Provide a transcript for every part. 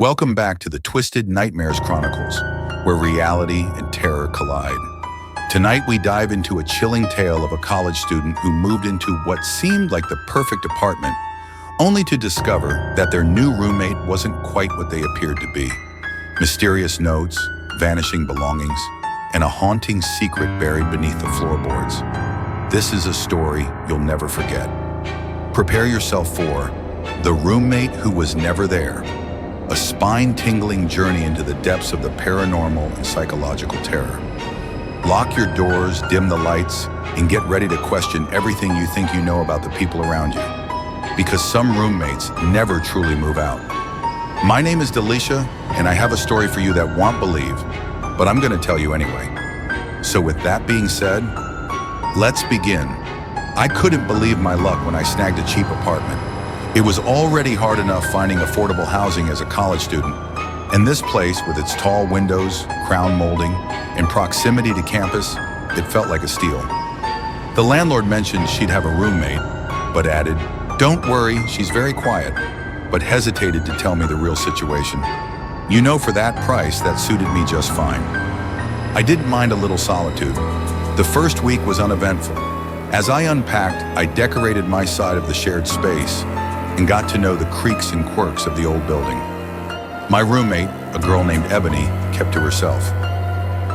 Welcome back to the Twisted Nightmares Chronicles, where reality and terror collide. Tonight we dive into a chilling tale of a college student who moved into what seemed like the perfect apartment, only to discover that their new roommate wasn't quite what they appeared to be. Mysterious notes, vanishing belongings, and a haunting secret buried beneath the floorboards. This is a story you'll never forget. Prepare yourself for The Roommate Who Was Never There, a spine-tingling journey into the depths of the paranormal and psychological terror. Lock your doors, dim the lights, and get ready to question everything you think you know about the people around you. Because some roommates never truly move out. My name is Delisha, and I have a story for you that won't believe, but I'm going to tell you anyway. So with that being said, let's begin. I couldn't believe my luck when I snagged a cheap apartment. It was already hard enough finding affordable housing as a college student, and this place, with its tall windows, crown molding, and proximity to campus, it felt like a steal. The landlord mentioned she'd have a roommate, but added, "Don't worry, she's very quiet," but hesitated to tell me the real situation. You know, for that price, that suited me just fine. I didn't mind a little solitude. The first week was uneventful. As I unpacked, I decorated my side of the shared space and got to know the creaks and quirks of the old building. My roommate, a girl named Ebony, kept to herself.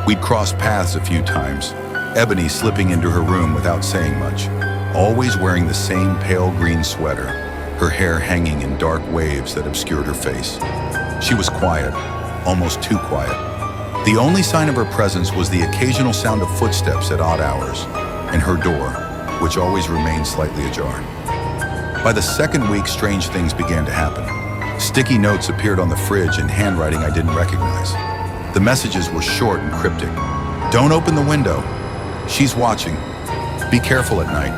We'd crossed paths a few times, Ebony slipping into her room without saying much, always wearing the same pale green sweater, her hair hanging in dark waves that obscured her face. She was quiet, almost too quiet. The only sign of her presence was the occasional sound of footsteps at odd hours, and her door, which always remained slightly ajar. By the second week, strange things began to happen. Sticky notes appeared on the fridge in handwriting I didn't recognize. The messages were short and cryptic. "Don't open the window. She's watching. Be careful at night."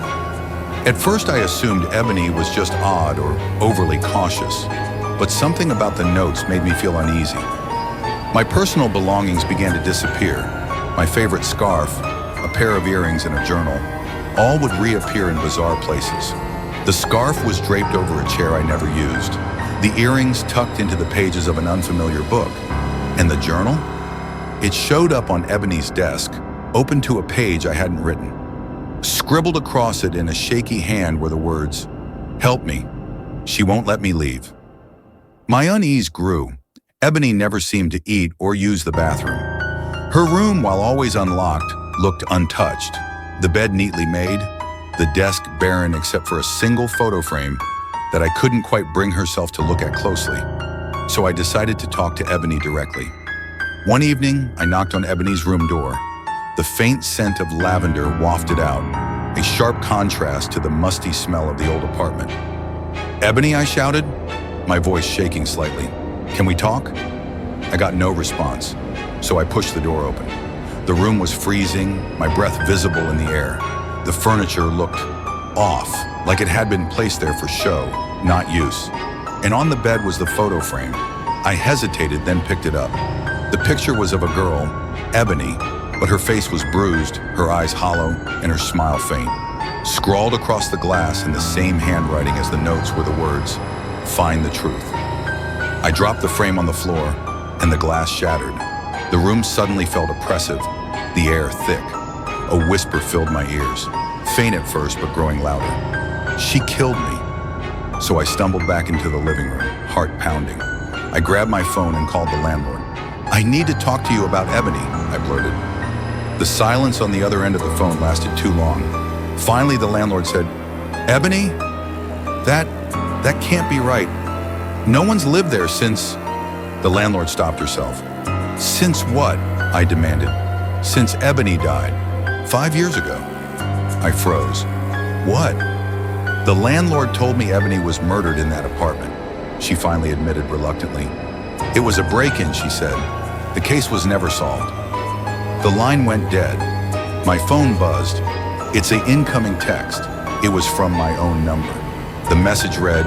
At first, I assumed Ebony was just odd or overly cautious, but something about the notes made me feel uneasy. My personal belongings began to disappear. My favorite scarf, a pair of earrings, and a journal, all would reappear in bizarre places. The scarf was draped over a chair I never used, the earrings tucked into the pages of an unfamiliar book, and the journal? It showed up on Ebony's desk, open to a page I hadn't written. Scribbled across it in a shaky hand were the words, "Help me. She won't let me leave." My unease grew. Ebony never seemed to eat or use the bathroom. Her room, while always unlocked, looked untouched. The bed neatly made, the desk barren except for a single photo frame that I couldn't quite bring herself to look at closely. So I decided to talk to Ebony directly. One evening, I knocked on Ebony's room door. The faint scent of lavender wafted out, a sharp contrast to the musty smell of the old apartment. "Ebony," I shouted, my voice shaking slightly. "Can we talk?" I got no response, so I pushed the door open. The room was freezing, my breath visible in the air. The furniture looked off, like it had been placed there for show, not use. And on the bed was the photo frame. I hesitated, then picked it up. The picture was of a girl, Ebony, but her face was bruised, her eyes hollow, and her smile faint. Scrawled across the glass in the same handwriting as the notes were the words, "Find the truth." I dropped the frame on the floor, and the glass shattered. The room suddenly felt oppressive, the air thick. A whisper filled my ears, faint at first but growing louder. "She killed me." So I stumbled back into the living room, heart pounding. I grabbed my phone and called the landlord. "I need to talk to you about Ebony," I blurted. The silence on the other end of the phone lasted too long. Finally, the landlord said, "Ebony? That can't be right. No one's lived there since..." The landlord stopped herself. "Since what?" I demanded. "Since Ebony died. 5 years ago." I froze. "What?" "The landlord told me Ebony was murdered in that apartment," she finally admitted reluctantly. "It was a break-in," she said. "The case was never solved." The line went dead. My phone buzzed. It's an incoming text. It was from my own number. The message read,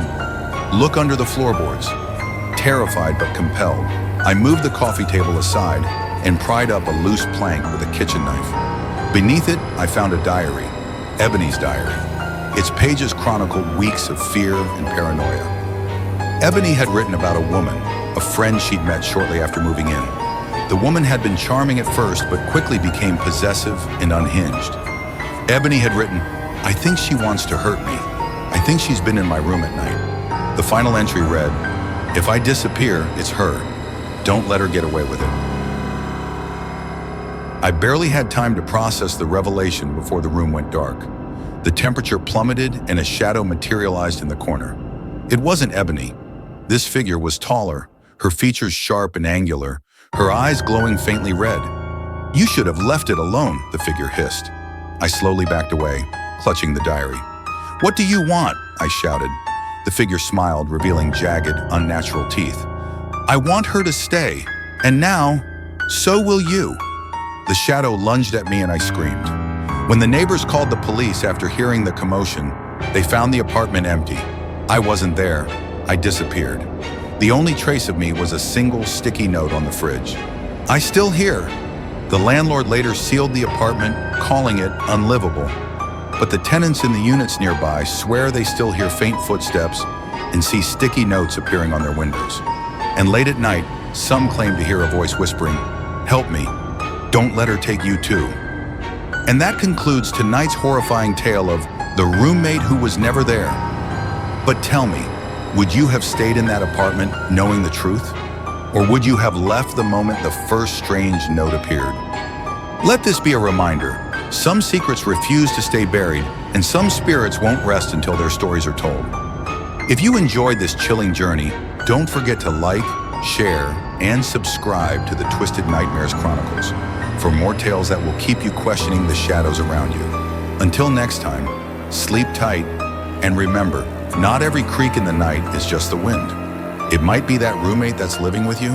"Look under the floorboards." Terrified but compelled, I moved the coffee table aside and pried up a loose plank with a kitchen knife. Beneath it, I found a diary, Ebony's diary. Its pages chronicled weeks of fear and paranoia. Ebony had written about a woman, a friend she'd met shortly after moving in. The woman had been charming at first, but quickly became possessive and unhinged. Ebony had written, "I think she wants to hurt me. I think she's been in my room at night." The final entry read, "If I disappear, it's her. Don't let her get away with it." I barely had time to process the revelation before the room went dark. The temperature plummeted and a shadow materialized in the corner. It wasn't Ebony. This figure was taller, her features sharp and angular, her eyes glowing faintly red. "You should have left it alone," the figure hissed. I slowly backed away, clutching the diary. "What do you want?" I shouted. The figure smiled, revealing jagged, unnatural teeth. "I want her to stay, and now, so will you." The shadow lunged at me and I screamed. When the neighbors called the police after hearing the commotion, they found the apartment empty. I wasn't there. I disappeared. The only trace of me was a single sticky note on the fridge. "I still here." The landlord later sealed the apartment, calling it unlivable. But the tenants in the units nearby swear they still hear faint footsteps and see sticky notes appearing on their windows. And late at night, some claim to hear a voice whispering, "Help me. Don't let her take you too." And that concludes tonight's horrifying tale of the roommate who was never there. But tell me, would you have stayed in that apartment knowing the truth? Or would you have left the moment the first strange note appeared? Let this be a reminder. Some secrets refuse to stay buried, and some spirits won't rest until their stories are told. If you enjoyed this chilling journey, don't forget to like, share, and subscribe to the Twisted Nightmares Chronicles for more tales that will keep you questioning the shadows around you. Until next time, sleep tight, and remember, not every creak in the night is just the wind. It might be that roommate that's living with you,